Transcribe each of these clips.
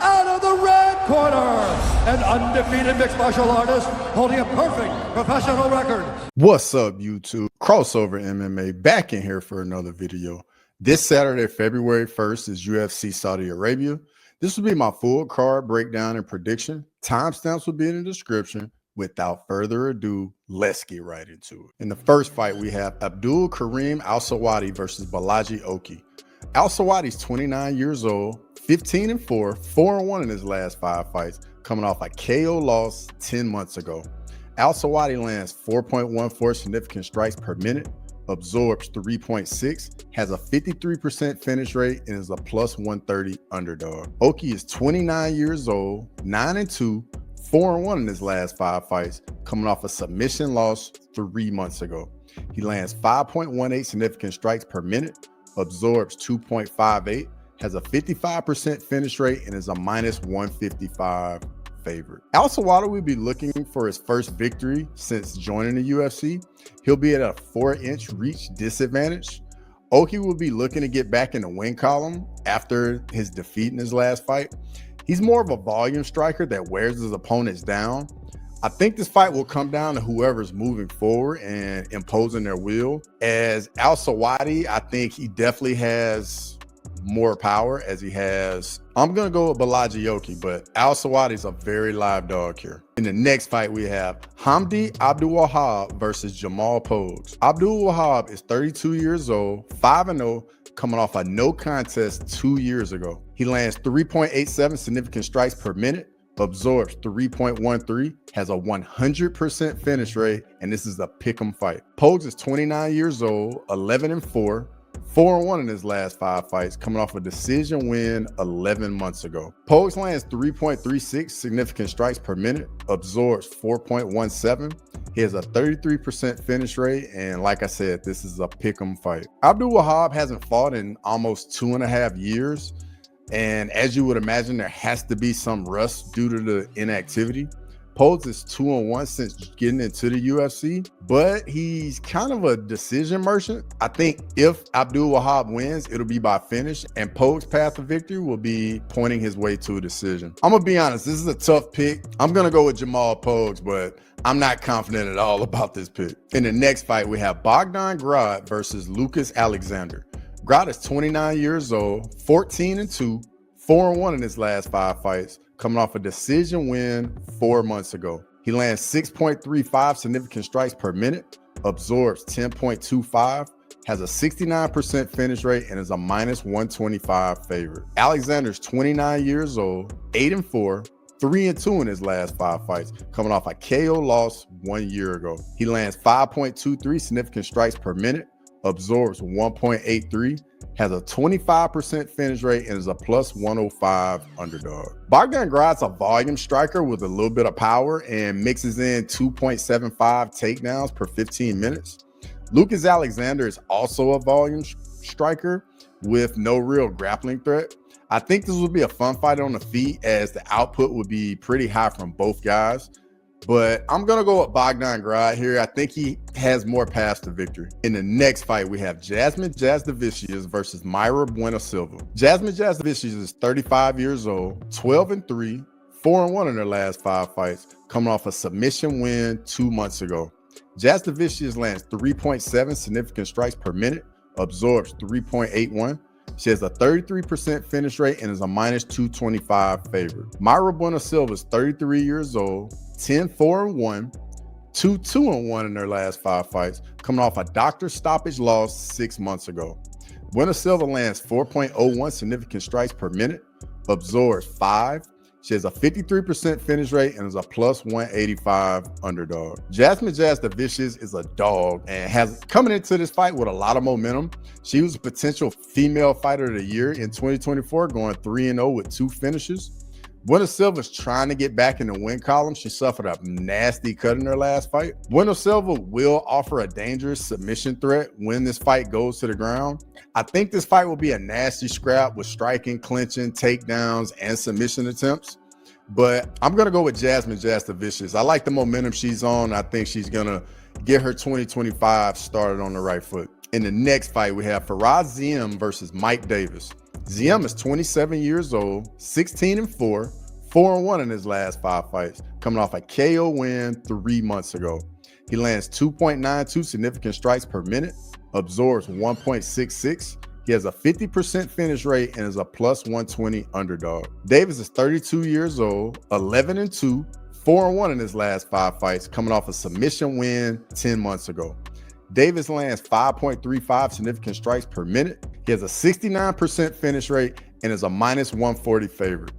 out of the red corner, an undefeated mixed martial artist holding a perfect professional record. What's up, YouTube? Crossover MMA back in here for another video. This Saturday, February 1st is UFC Saudi Arabia. This will be my full card breakdown and prediction. Timestamps will be in the description. Without further ado, let's get right into it. In the first fight, we have Abdul Kareem Al Selwady versus Bolaji Oki. Al Sawadi's 29 years old, 15-4, 4-1 in his last 5 fights, coming off a KO loss 10 months ago. Al Sawadi lands 4.14 significant strikes per minute, absorbs 3.6, has a 53% finish rate, and is a plus 130 underdog. Oki is 29 years old, 9-2, 4-1 in his last 5 fights, coming off a submission loss 3 months ago. He lands 5.18 significant strikes per minute, absorbs 2.58, has a 55% finish rate, and is a minus 155 favorite. Al Sawadi will be looking for his first victory since joining the UFC. He'll be at a 4-inch reach disadvantage. Oki will be looking to get back in the win column after his defeat in his last fight. He's more of a volume striker that wears his opponents down. I think this fight will come down to whoever's moving forward and imposing their will. As Al Sawadi, I think he definitely has more power as he has. I'm going to go with Bolaji Oki, but Al Sawadi's a very live dog here. In the next fight, we have Hamdy Abdulwahab versus Jamal Pogues. Abdulwahab is 32 years old, 5-0, coming off a no contest 2 years ago. He lands 3.87 significant strikes per minute, absorbs 3.13, has a 100% finish rate, and this is a pick'em fight. Pogues is 29 years old, 11-4, 4-1 in his last 5 fights, coming off a decision win 11 months ago. Pogues lands 3.36 significant strikes per minute, absorbs 4.17. He has a 33% finish rate, and like I said, this is a pick'em fight. Abdulwahab hasn't fought in almost 2.5 years, and as you would imagine, there has to be some rust due to the inactivity. Pogues is 2-1 since getting into the UFC, but he's kind of a decision merchant. I think if Abdulwahab wins, it'll be by finish, and Pogues' path to victory will be pointing his way to a decision. I'm gonna be honest, this is a tough pick. I'm gonna go with Jamal Pogues, but I'm not confident at all about this pick. In the next fight, we have Bogdan Grad versus Lucas Alexander. Grot is 29 years old, 14-2, 4-1 in his last 5 fights, coming off a decision win 4 months ago. He lands 6.35 significant strikes per minute, absorbs 10.25, has a 69% finish rate, and is a minus 125 favorite. Alexander's 29 years old, 8-4, 3-2 in his last 5 fights, coming off a KO loss 1 year ago. He lands 5.23 significant strikes per minute, absorbs 1.83, has a 25% finish rate, and is a plus 105 underdog. Bogdan Grad's a volume striker with a little bit of power and mixes in 2.75 takedowns per 15 minutes. Lucas Alexander is also a volume striker with no real grappling threat. I think this will be a fun fight on the feet as the output would be pretty high from both guys. But I'm going to go with Bogdan Grad here. I think he has more paths to victory. In the next fight, we have Jasmine Jasdavicius versus Mayra Bueno Silva. Jasmine Jasdavicius is 35 years old, 12-3, 4-1 in her last 5 fights, coming off a submission win 2 months ago. Jasdavicius lands 3.7 significant strikes per minute, absorbs 3.81. She has a 33% finish rate and is a minus 225 favorite. Mayra Bueno Silva is 33 years old, 10-4-1, 2-2-1 in their last 5 fights, coming off a doctor stoppage loss 6 months ago. Buenosilva lands 4.01 significant strikes per minute, absorbs 5. She has a 53% finish rate and is a plus 185 underdog. Jasmine Jasdavicius is a dog and has coming into this fight with a lot of momentum. She was a potential female fighter of the year in 2024, going 3-0 with 2 finishes. Buenosilva's trying to get back in the win column. She suffered a nasty cut in her last fight. Buenosilva will offer a dangerous submission threat when this fight goes to the ground. I think this fight will be a nasty scrap with striking, clinching, takedowns, and submission attempts. But I'm going to go with Jasmine Jasdavicius. I like the momentum she's on. I think she's going to get her 2025 started on the right foot. In the next fight, we have Ziam versus Mike Davis. Ziam is 27 years old, 16-4, 4-1 in his last 5 fights, coming off a KO win 3 months ago. He lands 2.92 significant strikes per minute, absorbs 1.66. He has a 50% finish rate and is a plus 120 underdog. Davis is 32 years old, 11-2, 4-1 in his last 5 fights, coming off a submission win 10 months ago. Davis lands 5.35 significant strikes per minute. He has a 69% finish rate and is a minus 140 favorite.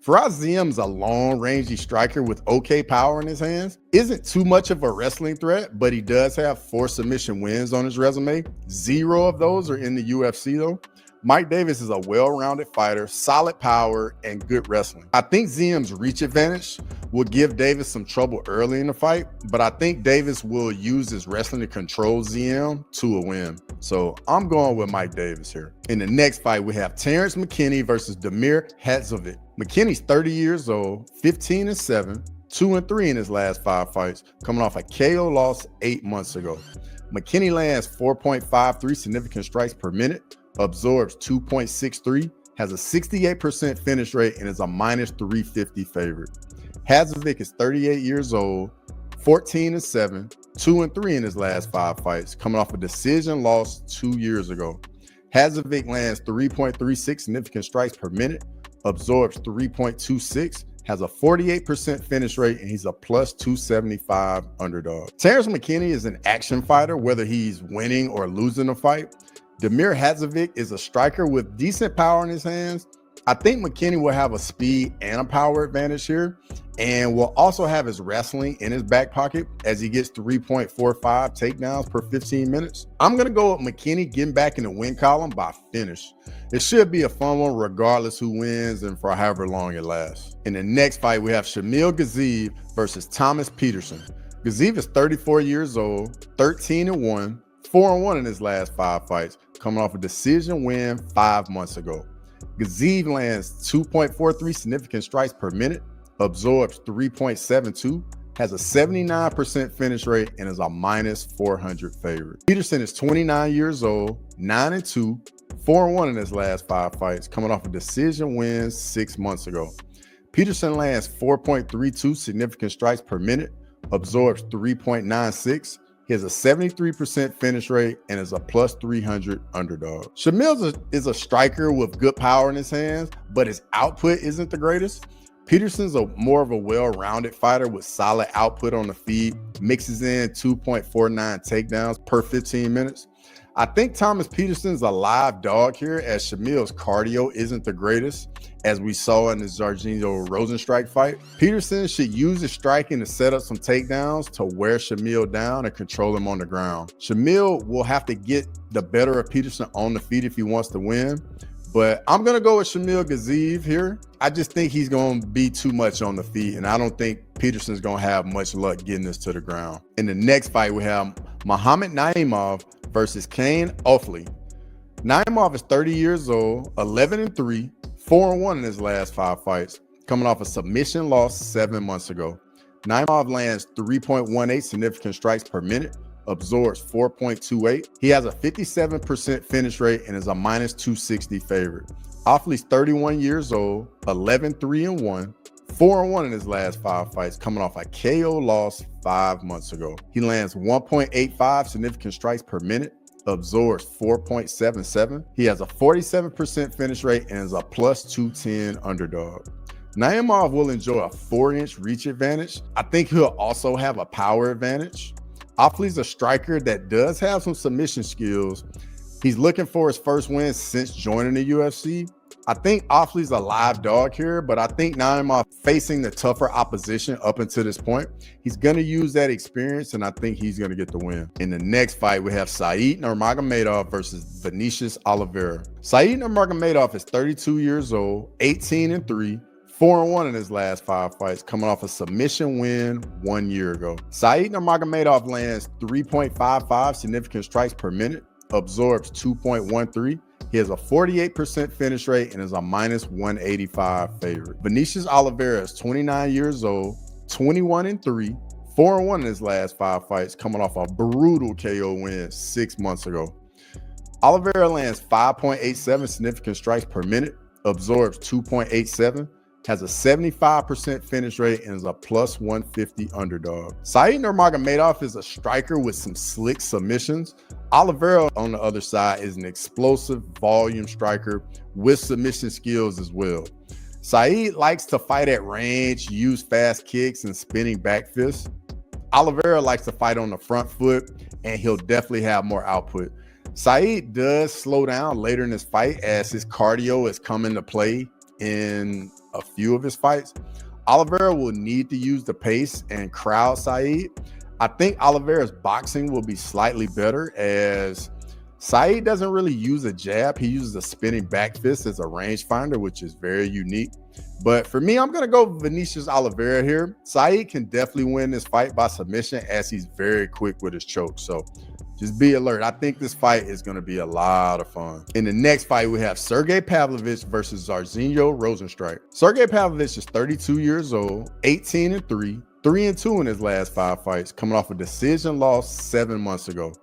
Ziam is a long-rangey striker with okay power in his hands. Isn't too much of a wrestling threat, but he does have 4 submission wins on his resume. 0 of those are in the UFC though. Mike Davis is a well-rounded fighter, solid power, and good wrestling. I think Ziam's reach advantage will give Davis some trouble early in the fight, but I think Davis will use his wrestling to control Ziam to a win. So I'm going with Mike Davis here. In the next fight, we have Terrance McKinney versus Damir Hadzovic. McKinney's 30 years old, 15-7, 2-3 in his last 5 fights, coming off a KO loss 8 months ago. McKinney lands 4.53 significant strikes per minute, absorbs 2.63, has a 68% finish rate, and is a minus 350 favorite. Hadzovic is 38 years old, 14-7, 2-3 in his last 5 fights, coming off a decision loss 2 years ago. Hadzovic lands 3.36 significant strikes per minute, absorbs 3.26, has a 48% finish rate, and he's a plus 275 underdog. Terrance McKinney is an action fighter, whether he's winning or losing a fight. Damir Hadzovic is a striker with decent power in his hands. I think McKinney will have a speed and a power advantage here, and will also have his wrestling in his back pocket as he gets 3.45 takedowns per 15 minutes. I'm going to go with McKinney getting back in the win column by finish. It should be a fun one regardless who wins and for however long it lasts. In the next fight, we have Shamil Gaziev versus Thomas Peterson. Gaziev is 34 years old, 13-1, 4-1 in his last 5 fights, coming off a decision win 5 months ago. Gaziev lands 2.43 significant strikes per minute, absorbs 3.72, has a 79% finish rate, and is a minus 400 favorite. Peterson is 29 years old, 9-2, 4-1 in his last 5 fights, coming off a decision win 6 months ago. Peterson lands 4.32 significant strikes per minute, absorbs 3.96, he has a 73% finish rate, and is a plus 300 underdog. Shamil is a striker with good power in his hands, but his output isn't the greatest. Peterson's more of a well-rounded fighter with solid output on the feet, mixes in 2.49 takedowns per 15 minutes. I think Thomas Peterson's a live dog here, as Shamil's cardio isn't the greatest, as we saw in the Jairzinho Rozenstruik fight. Peterson should use his striking to set up some takedowns to wear Shamil down and control him on the ground. Shamil will have to get the better of Peterson on the feet if he wants to win, but I'm going to go with Shamil Gaziev here. I just think he's going to be too much on the feet, and I don't think Peterson's going to have much luck getting this to the ground. In the next fight, we have Muhammad Naimov versus Kaan Ofli. Naimov is 30 years old, 11-3, 4-1 in his last 5 fights, coming off a submission loss 7 months ago. Naimov lands 3.18 significant strikes per minute, absorbs 4.28. He has a 57% finish rate and is a minus 260 favorite. Ofli's 31 years old, 11-3-1, 4-1 in his last 5 fights, coming off a KO loss 5 months ago. He lands 1.85 significant strikes per minute, absorbs 4.77. He has a 47% finish rate and is a plus 210 underdog. Naimov will enjoy a 4-inch reach advantage. I think he'll also have a power advantage. Ofli's a striker that does have some submission skills. He's looking for his first win since joining the UFC. I think Ofli's a live dog here, but I think Naimov, facing the tougher opposition up until this point, he's going to use that experience, and I think he's going to get the win. In the next fight, we have Said Nurmagomedov versus Vinicius Oliveira. Said Nurmagomedov is 32 years old, 18-3, 4-1 in his last 5 fights, coming off a submission win 1 year ago. Said Nurmagomedov lands 3.55 significant strikes per minute, absorbs 2.13. He has a 48% finish rate and is a minus 185 favorite. Vinicius Oliveira is 29 years old, 21-3, 4-1 in his last 5 fights, coming off a brutal KO win 6 months ago. Oliveira lands 5.87 significant strikes per minute, absorbs 2.87, has a 75% finish rate, and is a plus 150 underdog. Said Nurmagomedov is a striker with some slick submissions. Oliveira, on the other side, is an explosive volume striker with submission skills as well. Said likes to fight at range, use fast kicks and spinning back fists. Oliveira likes to fight on the front foot, and he'll definitely have more output. Said does slow down later in his fight as his cardio is come into play in a few of his fights. Oliveira will need to use the pace and crowd Said. I think Oliveira's boxing will be slightly better as Said doesn't really use a jab. He uses a spinning back fist as a rangefinder, which is very unique. But for me, I'm going to go Vinicius Oliveira here. Said can definitely win this fight by submission as he's very quick with his choke. So just be alert. I think this fight is going to be a lot of fun. In the next fight, we have Sergei Pavlovich versus Jairzinho Rozenstruik. Sergei Pavlovich is 32 years old, 18-3, 3-2 in his last 5 fights, coming off a decision loss 7 months ago.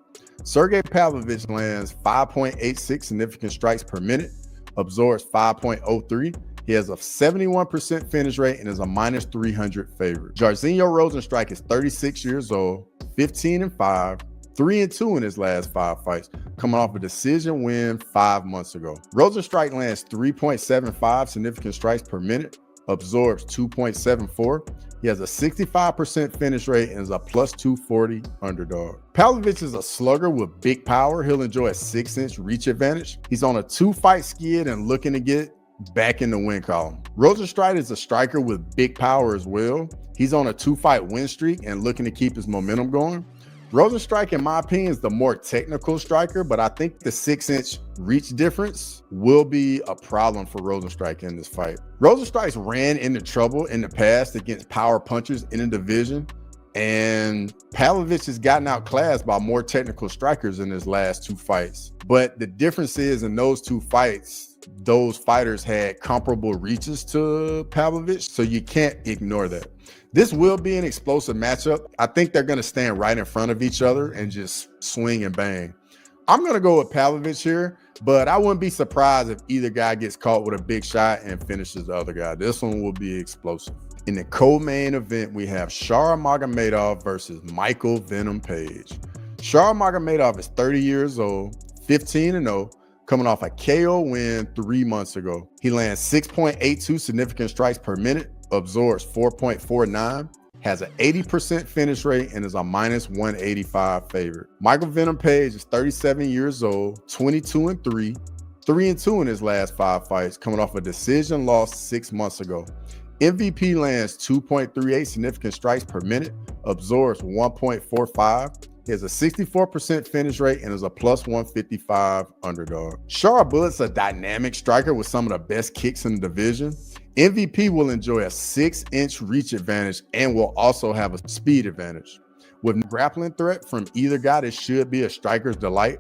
Sergei Pavlovich lands 5.86 significant strikes per minute, absorbs 5.03. He has a 71% finish rate and is a minus 300 favorite. Jairzinho Rozenstruik is 36 years old, 15-5, 3-2 in his last 5 fights, coming off a decision win 5 months ago. Rozenstruik lands 3.75 significant strikes per minute, absorbs 2.74. He has a 65% finish rate and is a plus 240 underdog. Pavlovich is a slugger with big power. He'll enjoy a 6-inch reach advantage. He's on a 2-fight skid and looking to get back in the win column. Rozenstruik is a striker with big power as well. He's on a 2-fight win streak and looking to keep his momentum going. Rozenstruik, in my opinion, is the more technical striker, but I think the 6-inch reach difference will be a problem for Rozenstruik in this fight. Rozenstruik's ran into trouble in the past against power punchers in the division, and Pavlovich has gotten outclassed by more technical strikers in his last 2 fights. But the difference is in those 2 fights, those fighters had comparable reaches to Pavlovich, so you can't ignore that. This will be an explosive matchup. I think they're going to stand right in front of each other and just swing and bang. I'm going to go with Pavlovich here, but I wouldn't be surprised if either guy gets caught with a big shot and finishes the other guy. This one will be explosive. In the co-main event, we have Shara Magomedov versus Michael Venom Page. Shara Magomedov is 30 years old, 15-0, coming off a KO win 3 months ago. He lands 6.82 significant strikes per minute, absorbs 4.49, has an 80% finish rate, and is a minus 185 favorite. Michael Venom Page is 37 years old, 22-3, 3-2 in his last 5 fights, coming off a decision loss 6 months ago. MVP lands 2.38 significant strikes per minute, absorbs 1.45. He has a 64% finish rate and is a plus 155 underdog. Shara Bullet's a dynamic striker with some of the best kicks in the division. MVP will enjoy a 6-inch reach advantage and will also have a speed advantage. With grappling threat from either guy, this should be a striker's delight.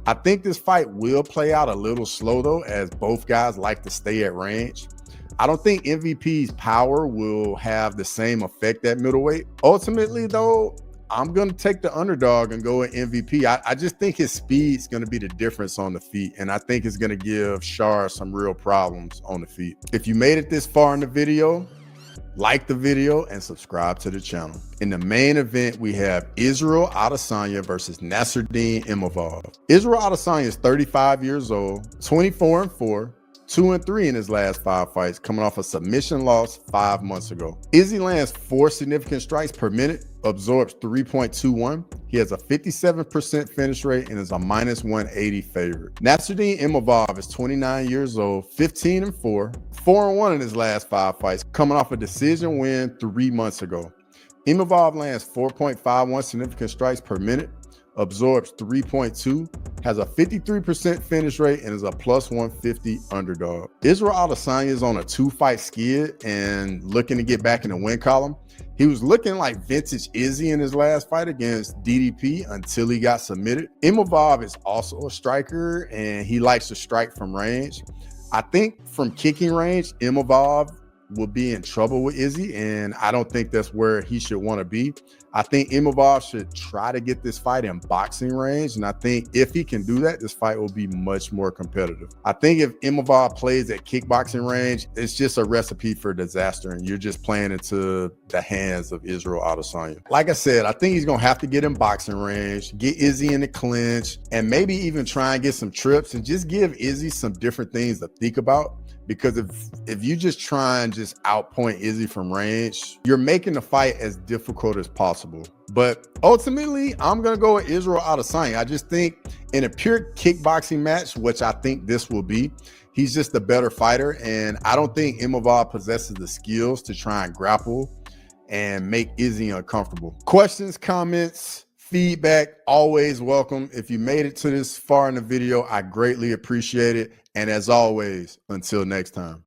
I think this fight will play out a little slow though, as both guys like to stay at range. I don't think MVP's power will have the same effect at middleweight. Ultimately though, I'm going to take the underdog and go with MVP. I just think his speed is going to be the difference on the feet, and I think it's going to give Shara some real problems on the feet. If you made it this far in the video, like the video and subscribe to the channel. In the main event, we have Israel Adesanya versus Nassourdine Imavov. Israel Adesanya is 35 years old, 24-4, 2-3 in his last 5 fights, coming off a submission loss 5 months ago. Izzy lands 4 significant strikes per minute, absorbs 3.21. He has a 57% finish rate and is a minus 180 favorite. Nassourdine Imavov is 29 years old, 15-4, 4-1 in his last 5 fights, coming off a decision win 3 months ago. Imavov lands 4.51 significant strikes per minute, absorbs 3.2, has a 53% finish rate, and is a plus 150 underdog. Israel Adesanya is on a 2-fight skid and looking to get back in the win column. He was looking like vintage Izzy in his last fight against DDP until he got submitted. Imavov is also a striker and he likes to strike from range. I think from kicking range, Imavov will be in trouble with Izzy, and I don't think that's where he should want to be. I think Imavov should try to get this fight in boxing range, and I think if he can do that, this fight will be much more competitive. I think if Imavov plays at kickboxing range, it's just a recipe for disaster, and you're just playing into the hands of Israel Adesanya. Like I said, I think he's going to have to get in boxing range, get Izzy in the clinch, and maybe even try and get some trips and just give Izzy some different things to think about. Because if you just try and just outpoint Izzy from range, you're making the fight as difficult as possible. But ultimately, I'm going to go with Israel Adesanya. I just think in a pure kickboxing match, which I think this will be, he's just a better fighter. And I don't think Imavov possesses the skills to try and grapple and make Izzy uncomfortable. Questions, comments, feedback, always welcome. If you made it to this far in the video, I greatly appreciate it. And as always, until next time.